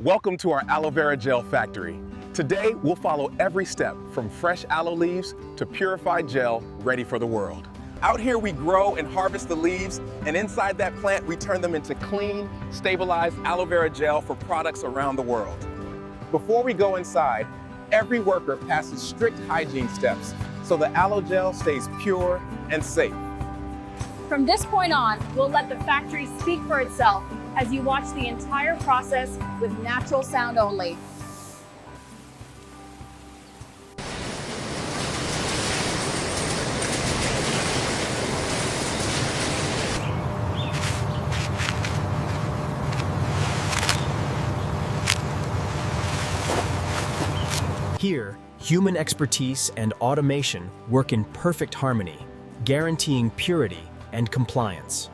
Welcome to our aloe vera gel factory. Today, we'll follow every step from fresh aloe leaves to purified gel ready for the world. Out here, we grow and harvest the leaves, and inside that plant, we turn them into clean, stabilized aloe vera gel for products around the world. Before we go inside, every worker passes strict hygiene steps so the aloe gel stays pure and safe. From this point on, we'll let the factory speak for itself as you watch the entire process with natural sound only. Here, human expertise and automation work in perfect harmony, guaranteeing purity and compliance.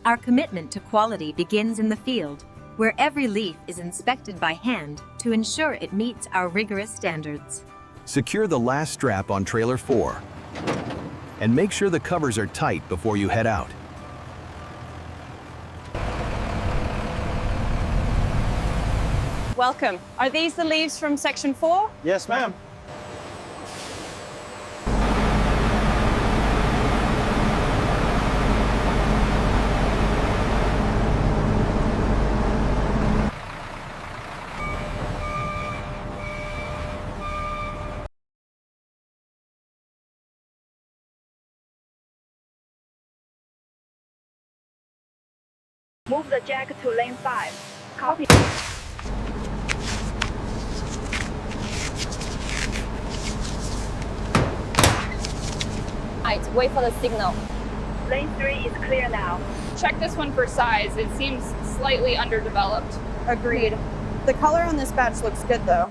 Our commitment to quality begins in the field, where every leaf is inspected by hand to ensure it meets our rigorous standards. Secure the last strap on trailer 4 and make sure the covers are tight before you head out. Welcome. Are these the leaves from section 4? Yes, ma'am. Move the jack to lane 5. Copy. Right, wait for the signal. Lane 3 is clear now. Check this one for size. It seems slightly underdeveloped. Agreed. The color on this batch looks good though.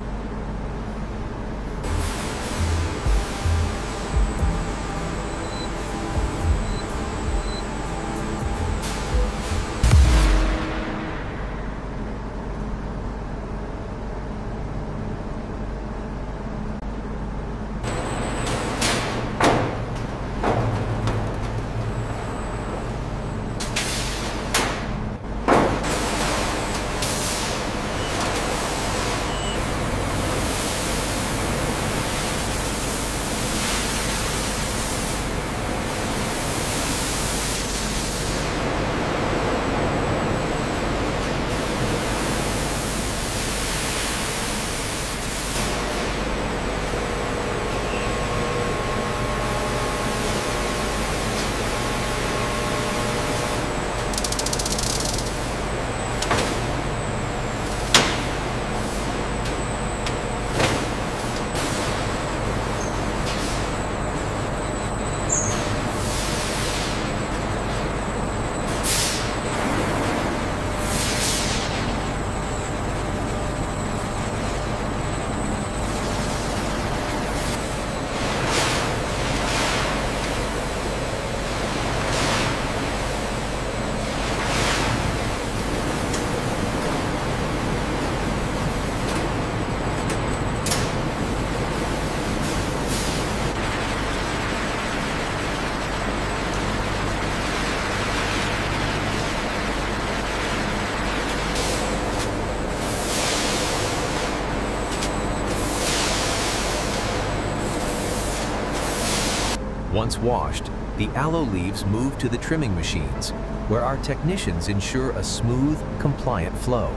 Once washed, the aloe leaves move to the trimming machines, where our technicians ensure a smooth, compliant flow.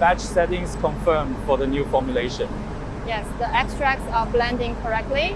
batch settings confirmed for the new formulation. Yes, the extracts are blending correctly.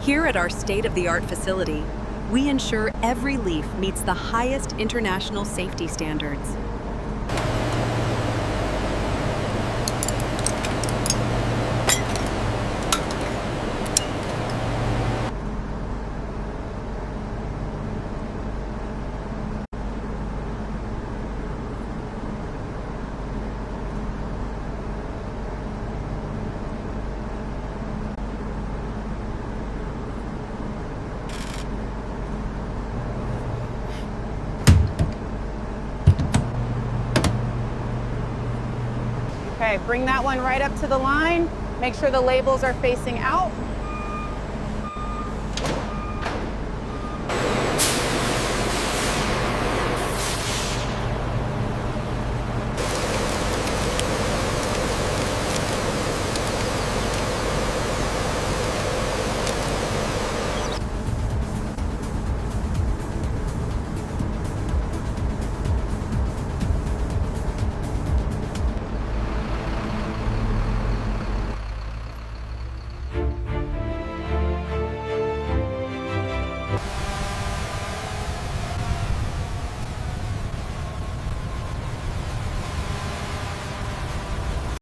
Here at our state-of-the-art facility, we ensure every leaf meets the highest international safety standards. Okay, bring that one right up to the line. Make sure the labels are facing out.